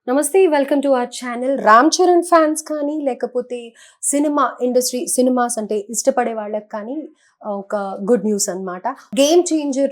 నమస్తే welcome to our channel. Ram Charan fans కానీ లేకపోతే సినిమా ఇండస్ట్రీ సినిమాస్ అంటే ఇష్టపడే వాళ్ళకి కానీ ఒక గుడ్ న్యూస్ అన్నమాట. గేమ్ చేంజర్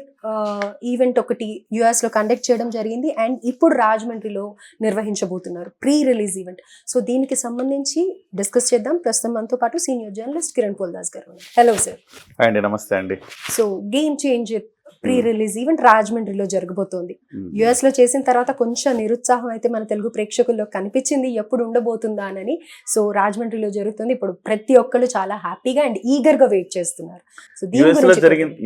ఈవెంట్ ఒకటి US లో కండక్ట్ చేయడం జరిగింది అండ్ ఇప్పుడు రాజమండ్రిలో నిర్వహించబోతున్నారు ప్రీ రిలీజ్ ఈవెంట్. సో దీనికి సంబంధించి డిస్కస్ చేద్దాం. ప్రస్తుతం మనతో పాటు సీనియర్ జర్నలిస్ట్ కిరణ్ పోల్దాస్ గారు ఉన్నారు. Hello sir. అండి నమస్తే అండి. So game changer pre release event రాజమండ్రిలో జరగబోతోంది. US లో చేసిన తర్వాత కొంచెం నిరుత్సాహం అయితే మన తెలుగు ప్రేక్షకుల్లో కనిపించింది, ఎప్పుడు ఉండబోతుందా అని. సో రాజమండ్రిలో జరుగుతుంది. ఇప్పుడు ప్రతి ఒక్కళ్ళు చాలా హ్యాపీగా అండ్ ఈగర్ గా వెయిట్ చేస్తున్నారు. సో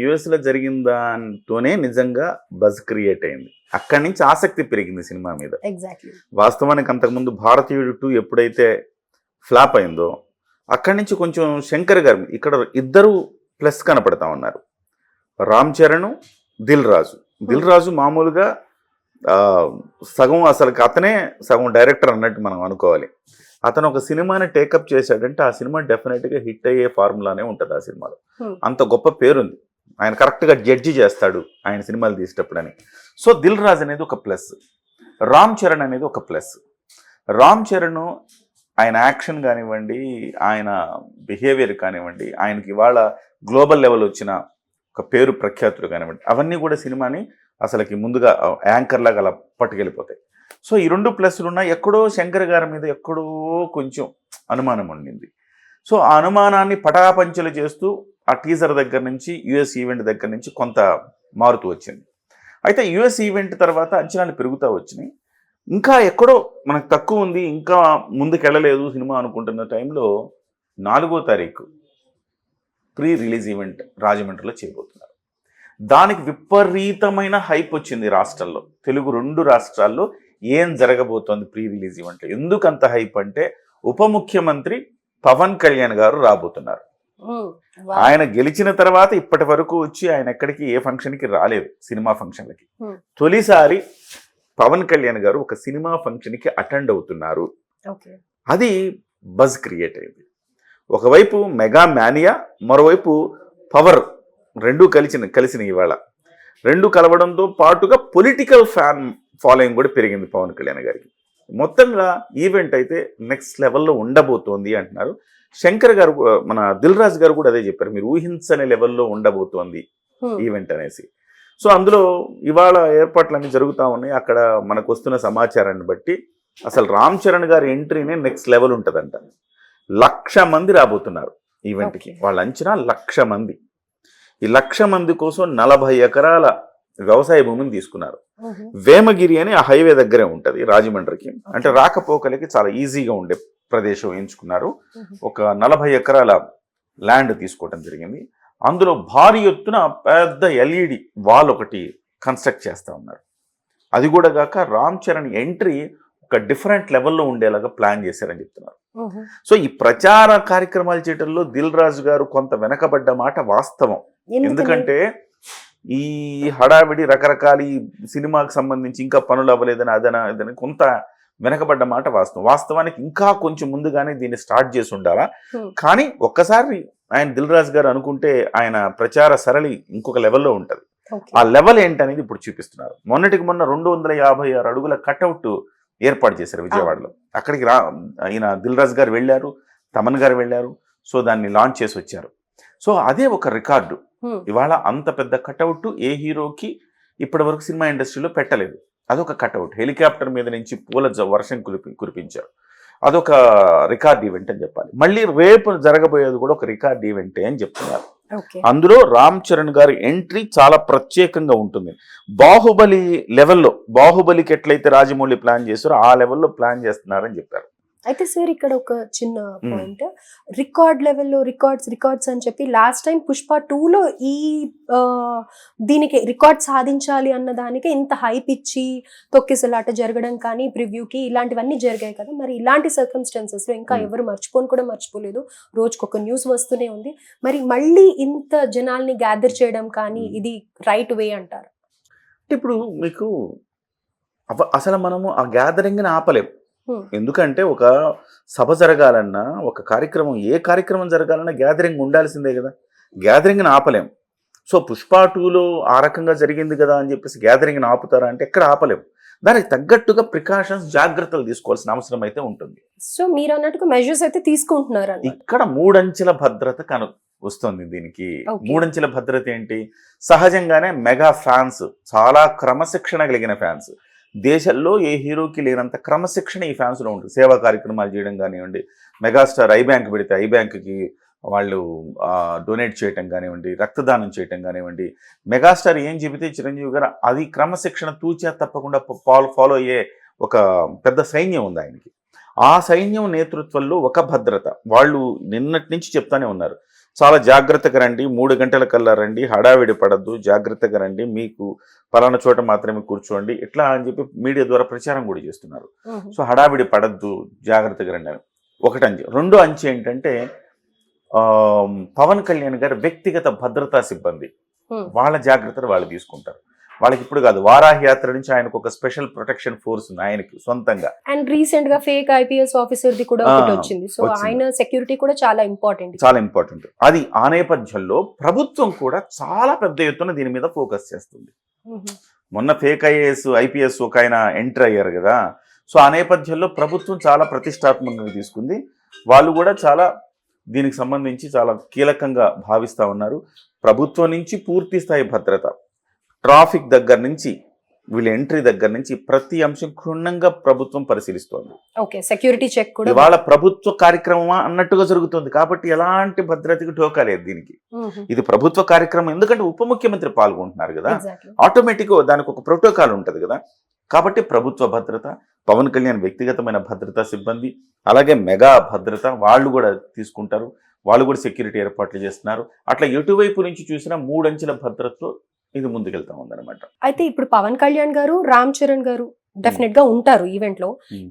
యుఎస్ లో జరిగిన దాంతోనే నిజంగా బజ్ క్రియేట్ అయింది. అక్కడి నుంచి ఆసక్తి పెరిగింది సినిమా మీద. ఎగ్జాక్ట్లీ. వాస్తవానికి అంతకుముందు భారతీయుడు 2 ఎప్పుడైతే ఫ్లాప్ అయిందో అక్కడి నుంచి కొంచెం శంకర్ గారు ఇక్కడ ఇద్దరు ప్లస్ కనపడతా ఉన్నారు. రామ్ చరణ్, దిల్ రాజు మామూలుగా సగం అసలు అతనే సగం డైరెక్టర్ అన్నట్టు మనం అనుకోవాలి. అతను ఒక సినిమాని టేకప్ చేశాడంటే ఆ సినిమా డెఫినెట్గా హిట్ అయ్యే ఫార్ములానే ఉంటుంది. ఆ సినిమాలో అంత గొప్ప పేరుంది. ఆయన కరెక్ట్గా జడ్జి చేస్తాడు ఆయన సినిమాలు తీసేటప్పుడని. సో దిల్ రాజు అనేది ఒక ప్లస్, రామ్ చరణ్ అనేది ఒక ప్లస్. రామ్ చరణ్ ఆయన యాక్షన్ కానివ్వండి, ఆయన బిహేవియర్ కానివ్వండి, ఆయనకి ఇవాళ గ్లోబల్ లెవెల్ వచ్చిన ఒక పేరు ప్రఖ్యాతులు కానివ్వండి, అవన్నీ కూడా సినిమాని అసలుకి ముందుగా యాంకర్ లాగా అలా పట్టుకెళ్ళిపోతాయి. సో ఈ 2 ప్లస్లు ఉన్నాయి. ఎక్కడో శంకర్ గారి మీద ఎక్కడో కొంచెం అనుమానం ఉండింది. సో ఆ అనుమానాన్ని పటాపంచలు చేస్తూ ఆ టీజర్ దగ్గర నుంచి US ఈవెంట్ దగ్గర నుంచి కొంత మారుతూ వచ్చింది. అయితే US ఈవెంట్ తర్వాత అంచనాలు పెరుగుతూ వచ్చినాయి. ఇంకా ఎక్కడో మనకు తక్కువ ఉంది, ఇంకా ముందుకెళ్ళలేదు సినిమా అనుకుంటున్న టైంలో 4వ తారీఖు ప్రీ రిలీజ్ ఈవెంట్ రాజమండ్రిలో చేయబోతున్నారు. దానికి విపరీతమైన హైప్ వచ్చింది రాష్ట్రాల్లో. తెలుగు 2 రాష్ట్రాల్లో ఏం జరగబోతోంది ప్రీ రిలీజ్ ఈవెంట్లో. ఎందుకంత హైప్ అంటే ఉప ముఖ్యమంత్రి పవన్ కళ్యాణ్ గారు రాబోతున్నారు. ఆయన గెలిచిన తర్వాత ఇప్పటి వరకు వచ్చి ఆయన ఎక్కడికి ఏ ఫంక్షన్కి రాలేదు, సినిమా ఫంక్షన్లకి. తొలిసారి పవన్ కళ్యాణ్ గారు ఒక సినిమా ఫంక్షన్కి అటెండ్ అవుతున్నారు. అది బజ్ క్రియేట్ అయింది. ఒకవైపు మెగా మ్యానియా, మరోవైపు పవర్, రెండూ కలిసిన ఇవాళ. రెండు కలవడంతో పాటుగా పొలిటికల్ ఫ్యాన్ ఫాలోయింగ్ కూడా పెరిగింది పవన్ కళ్యాణ్ గారికి. మొత్తంగా ఈవెంట్ అయితే నెక్స్ట్ లెవెల్లో ఉండబోతోంది అంటున్నారు. శంకర్ గారు, మన దిల్ రాజు గారు కూడా అదే చెప్పారు, మీరు ఊహించని లెవెల్లో ఉండబోతోంది ఈవెంట్ అనేసి. సో అందులో ఇవాళ ఏర్పాట్లన్నీ జరుగుతూ ఉన్నాయి. అక్కడ మనకు వస్తున్న సమాచారాన్ని బట్టి అసలు రామ్ చరణ్ గారి ఎంట్రీనే నెక్స్ట్ లెవెల్ ఉంటుందంట. 1,00,000 మంది రాబోతున్నారు ఈవెంట్కి. వాళ్ళ అంచనా 1,00,000 మంది. ఈ 1,00,000 మంది కోసం 40 ఎకరాల వ్యవసాయ భూమిని తీసుకున్నారు. వేమగిరి అని ఆ హైవే దగ్గరే ఉంటుంది రాజమండ్రికి. అంటే రాకపోకలకి చాలా ఈజీగా ఉండే ప్రదేశం ఎంచుకున్నారు. ఒక 40 ఎకరాల ల్యాండ్ తీసుకోవడం జరిగింది. అందులో భారీ ఎత్తున పెద్ద LED వాల్ ఒకటి కన్స్ట్రక్ట్ చేస్తూ ఉన్నారు. అది కూడా కాక రామ్ చరణ్ ఎంట్రీ ఒక డిఫరెంట్ లెవెల్లో ఉండేలాగా ప్లాన్ చేశారని చెప్తున్నారు. సో ఈ ప్రచార కార్యక్రమాలు చేయడంలో దిల్ రాజు గారు కొంత వెనకబడ్డ మాట వాస్తవం. ఎందుకంటే ఈ హడావిడి రకరకాల సినిమాకి సంబంధించి ఇంకా పనులు అవ్వలేదని అదని కొంత వెనకబడ్డ మాట వాస్తవం. వాస్తవానికి ఇంకా కొంచెం ముందుగానే దీన్ని స్టార్ట్ చేసి ఉండాలా. కానీ ఒక్కసారి ఆయన దిల్ రాజు గారు అనుకుంటే ఆయన ప్రచార సరళి ఇంకొక లెవెల్లో ఉంటుంది. ఆ లెవెల్ ఏంటనేది ఇప్పుడు చూపిస్తున్నారు. మొన్నటికి మొన్న 256 అడుగుల కట్అవుట్ ఏర్పాటు చేశారు విజయవాడలో. అక్కడికి ఈయన దిల్ రాజు గారు వెళ్ళారు, తమన్ గారు వెళ్ళారు. సో దాన్ని లాంచ్ చేసి వచ్చారు. సో అదే ఒక రికార్డు. ఇవాళ అంత పెద్ద కట్అవుట్ ఏ హీరోకి ఇప్పటి వరకు సినిమా ఇండస్ట్రీలో పెట్టలేదు. అదొక కట్అవుట్. హెలికాప్టర్ మీద నుంచి పూల వర్షం కురిపించారు. అదొక రికార్డ్ ఈవెంట్ అని చెప్పాలి. మళ్ళీ రేపు జరగబోయేది కూడా ఒక రికార్డ్ ఈవెంటే అని చెప్తున్నారు. అందులో రామ్ చరణ్ గారి ఎంట్రీ చాలా ప్రత్యేకంగా ఉంటుంది. బాహుబలి లెవెల్లో, బాహుబలికి ఎట్లయితే రాజమౌళి ప్లాన్ చేశారో ఆ లెవెల్లో ప్లాన్ చేస్తున్నారని చెప్పారు. అయితే సార్ ఇక్కడ ఒక చిన్న పాయింట్, రికార్డ్ లెవెల్లో రికార్డ్స్ అని చెప్పి లాస్ట్ టైం పుష్ప 2లో ఈ దీనికి రికార్డ్ సాధించాలి అన్న దానికి ఇంత హైప్ ఇచ్చి తొక్కిసలాట జరగడం కానీ ప్రివ్యూకి ఇలాంటివన్నీ జరిగాయి కదా. మరి ఇలాంటి సర్కమ్స్టాన్సెస్లో ఇంకా ఎవరు మర్చిపోలేదు, రోజుకొక న్యూస్ వస్తూనే ఉంది. మరి మళ్ళీ ఇంత జనాల్ని గ్యాదర్ చేయడం కానీ ఇది రైట్ వే అంటారు? ఇప్పుడు మీకు అసలు మనము ఆ గ్యాదరింగ్ని ఆపలేం. ఎందుకంటే ఒక సభ జరగాలన్నా, ఒక కార్యక్రమం, ఏ కార్యక్రమం జరగాలన్నా గ్యాదరింగ్ ఉండాల్సిందే కదా. గ్యాదరింగ్ని ఆపలేం. సో పుష్ప 2లో ఆ రకంగా జరిగింది కదా అని చెప్పేసి గ్యాదరింగ్ని ఆపుతారా అంటే ఎక్కడ ఆపలేం. దానికి తగ్గట్టుగా ప్రికాషన్స్ జాగ్రత్తలు తీసుకోవాల్సిన అవసరం అయితే ఉంటుంది. సో మీరు అన్నట్టుగా మెజర్స్ అయితే తీసుకుంటున్నారు అన్నమాట. ఇక్కడ 3 అంచెల భద్రత వస్తుంది దీనికి. Okay. 3 అంచెల భద్రత ఏంటి? సహజంగానే మెగా ఫ్యాన్స్, చాలా క్రమశిక్షణ కలిగిన ఫ్యాన్స్. దేశంలో ఏ హీరోకి లేనంత క్రమశిక్షణ ఈ ఫ్యాన్స్ లో ఉంటుంది. సేవా కార్యక్రమాలు చేయడం కానివ్వండి, మెగాస్టార్ ఐ బ్యాంక్ పెడితే ఐ బ్యాంక్కి వాళ్ళు డొనేట్ చేయటం కానివ్వండి, రక్తదానం చేయటం కానివ్వండి, మెగాస్టార్ ఏం చెబితే చిరంజీవి గారు అది క్రమశిక్షణ తూచా తప్పకుండా ఫాలో అయ్యే ఒక పెద్ద సైన్యం ఉంది ఆయనకి. ఆ సైన్యం నేతృత్వంలో ఒక భద్రత. వాళ్ళు నిన్నటి నుంచి చెప్తానే ఉన్నారు, చాలా జాగ్రత్తగా రండి, 3 గంటల కల్లా రండి, హడావిడి పడద్దు, జాగ్రత్తగా రండి, మీకు పలానా చోట మాత్రమే కూర్చోండి, ఇట్లా అని చెప్పి మీడియా ద్వారా ప్రచారం కూడా చేస్తున్నారు. సో హడావిడి పడద్దు, జాగ్రత్తగా రండి అని ఒకటి అంచె. రెండో అంచె ఏంటంటే పవన్ కళ్యాణ్ గారి వ్యక్తిగత భద్రతా సిబ్బంది, వాళ్ళ జాగ్రత్తలు వాళ్ళు తీసుకుంటారు. వాళ్ళకి ఇప్పుడు కాదు, వారాహి యాత్ర నుంచి ఆయనకు ఒక స్పెషల్ ప్రొటెక్షన్ ఫోర్స్ ఉంది ఆయనకి సొంతంగా. అండ్ రీసెంట్ గా ఫేక్ ఐపీఎస్ ఆఫీసర్ ది కూడా ఒకటి వచ్చింది. సో ఆయన సెక్యూరిటీ కూడా చాలా ఇంపార్టెంట్. చాలా ఇంపార్టెంట్. అది ఆ నేపథ్యంలో ప్రభుత్వం కూడా చాలా పెద్ద ఎత్తున దీని మీద ఫోకస్ చేస్తుంది. మొన్న ఫేక్ ఐపీఎస్ ఒక ఆయన ఎంటర్ అయ్యారు కదా. సో ఆ నేపథ్యంలో ప్రభుత్వం చాలా ప్రతిష్టాత్మకంగా తీసుకుంది. వాళ్ళు కూడా చాలా దీనికి సంబంధించి చాలా కీలకంగా భావిస్తూ ఉన్నారు. ప్రభుత్వం నుంచి పూర్తి స్థాయి భద్రత, ట్రాఫిక్ దగ్గర నుంచి వీళ్ళ ఎంట్రీ దగ్గర నుంచి ప్రతి అంశం క్షుణ్ణంగా ప్రభుత్వం పరిశీలిస్తోంది. ఓకే, సెక్యూరిటీ చెక్ కూడా ఇవాళ ప్రభుత్వ కార్యక్రమం అన్నట్టుగా జరుగుతుంది కాబట్టి ఎలాంటి భద్రతకి ఢోకా లేదు దీనికి. ఇది ప్రభుత్వ కార్యక్రమం, ఎందుకంటే ఉప ముఖ్యమంత్రి పాల్గొంటున్నారు కదా, ఆటోమేటిక్ దానికి ఒక ప్రోటోకాల్ ఉంటుంది కదా. కాబట్టి ప్రభుత్వ భద్రత, పవన్ కళ్యాణ్ వ్యక్తిగతమైన భద్రతా సిబ్బంది, అలాగే మెగా భద్రత వాళ్ళు కూడా తీసుకుంటారు. వాళ్ళు కూడా సెక్యూరిటీ ఏర్పాట్లు చేస్తున్నారు. అట్లా ఎటువైపు నుంచి చూసినా 3 అంచెల భద్రతతో ఇది ముందుకెళ్తా ఉందన్నమాట. అయితే ఇప్పుడు పవన్ కళ్యాణ్ గారు, రామ్ చరణ్ గారు డెఫినెట్ గా ఉంటారు ఈవెంట్ లో.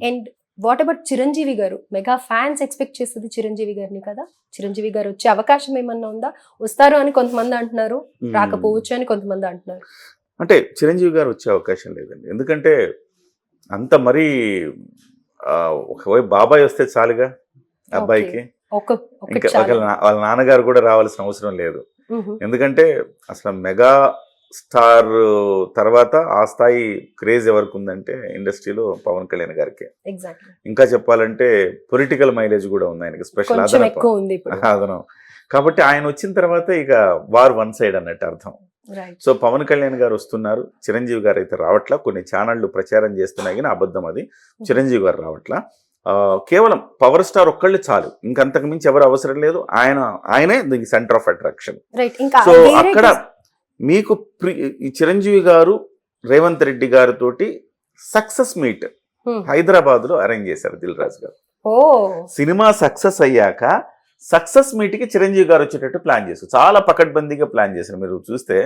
అండ్ వాట్ అబౌట్ చిరంజీవి గారు? మెగా ఫ్యాన్స్ ఎక్స్పెక్ట్ చేస్తుంది చిరంజీవి గారిని కదా. చిరంజీవి గారు వచ్చే అవకాశం ఏమన్నా ఉందా? వస్తారు అని కొంతమంది అంటున్నారు, రాకపోవచ్చు అని కొంతమంది అంటున్నారు. అంటే చిరంజీవి గారు వచ్చే అవకాశం లేదండి. ఎందుకంటే అంత మరీ ఒకవైపు బాబాయ్ వస్తే చాలుగా అబ్బాయికి, ఇంకా వాళ్ళ నాన్నగారు కూడా రావాల్సిన అవసరం లేదు. ఎందుకంటే అసలు మెగా స్టార్ తర్వాత ఆ స్థాయి క్రేజ్ ఎవరికి ఉందంటే ఇండస్ట్రీలో పవన్ కళ్యాణ్ గారికి. ఇంకా చెప్పాలంటే పొలిటికల్ మైలేజ్ కూడా ఉంది ఆయనకి, స్పెషల్ అదనం. కాబట్టి ఆయన వచ్చిన తర్వాత ఇక వార్ వన్ సైడ్ అన్నట్టు అర్థం. సో పవన్ కళ్యాణ్ గారు వస్తున్నారు, చిరంజీవి గారు అయితే రావట్లా. కొన్ని ఛానళ్లు ప్రచారం చేస్తున్నాయి కానీ అబద్ధం అది, చిరంజీవి గారు రావట్లా. కేవలం పవర్ స్టార్ ఒక్కళ్ళు చాలు, ఇంకంతకు మించి ఎవరు అవసరం లేదు. ఆయనే దీనికి సెంటర్ ఆఫ్ అట్రాక్షన్. సో అక్కడ మీకు చిరంజీవి గారు రేవంత్ రెడ్డి గారితో సక్సెస్ మీట్ హైదరాబాద్ లో అరేంజ్ చేశారు దిల్ రాజు గారు. సినిమా సక్సెస్ అయ్యాక సక్సెస్ మీట్ కి చిరంజీవి గారు వచ్చేటట్టు ప్లాన్ చేశారు. చాలా పకడ్బందీగా ప్లాన్ చేశారు. మీరు చూస్తే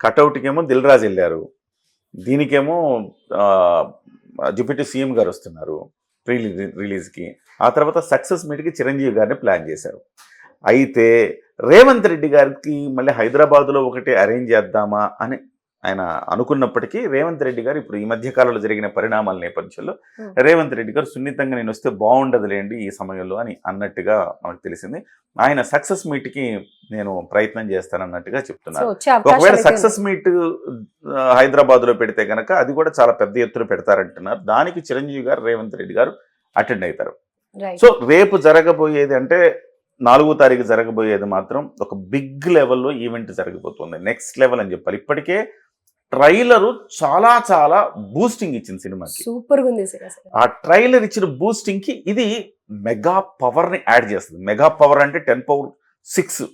కట్అవుట్కేమో దిల్ రాజు వెళ్ళారు, దీనికేమో డిప్యూటీ సీఎం గారు వస్తున్నారు రిలీజ్కి. ఆ తర్వాత సక్సెస్ మీట్కి చిరంజీవి గారిని ప్లాన్ చేశారు. అయితే రేవంత్ రెడ్డి గారికి మళ్ళీ హైదరాబాద్లో ఒకటి అరేంజ్ చేద్దామా అని ఆయన అనుకున్నప్పటికీ రేవంత్ రెడ్డి గారు ఇప్పుడు ఈ మధ్య కాలంలో జరిగిన పరిణామాల నేపథ్యంలో రేవంత్ రెడ్డి గారు సున్నితంగా నేను వస్తే బాగుండదులేండి ఈ సమయంలో అని అన్నట్టుగా మనకు తెలిసింది. ఆయన సక్సెస్ మీట్కి నేను ప్రయత్నం చేస్తానన్నట్టుగా చెప్తున్నారు. ఒకవేళ సక్సెస్ మీట్ హైదరాబాద్లో పెడితే కనుక అది కూడా చాలా పెద్ద ఎత్తున పెడతారంటున్నారు. దానికి చిరంజీవి గారు, రేవంత్ రెడ్డి గారు అటెండ్ అవుతారు. సో రేపు జరగబోయేది అంటే 4వ తారీఖు జరగబోయేది మాత్రం ఒక బిగ్ లెవెల్లో ఈవెంట్ జరగబోతుంది. నెక్స్ట్ లెవెల్ అని చెప్పాలి. ఇప్పటికే ట్రైలర్ చాలా చాలా బూస్టింగ్ ఇచ్చింది సినిమాకి, సూపర్ గా ఉంది. ఆ ట్రైలర్ ఇచ్చిన బూస్టింగ్ కి ఇది మెగా పవర్ ని యాడ్ చేస్తుంది. మెగా పవర్ అంటే 10 పవర్ 6.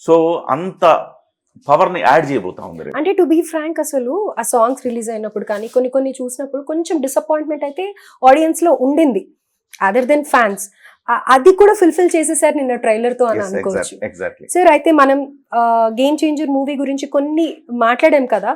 సో అంత పవర్ ని యాడ్ చేయబోతా ఉంది. అంటే టు బీ ఫ్రాంక్, అసలు ఆ సాంగ్స్ రిలీజ్ అయినప్పుడు కానీ కొన్ని చూసినప్పుడు కొంచెం డిసప్పాయింట్మెంట్ అయితే ఆడియన్స్ లో ఉండింది, అదర్ దెన్ ఫ్యాన్స్. అది కూడా ఫుల్ఫిల్ చేసేసారు నిన్న ట్రైలర్ తో అని అనుకోవచ్చు. సార్ అయితే మనం గేమ్ చేంజర్ మూవీ గురించి కొన్ని మాట్లాడాం కదా.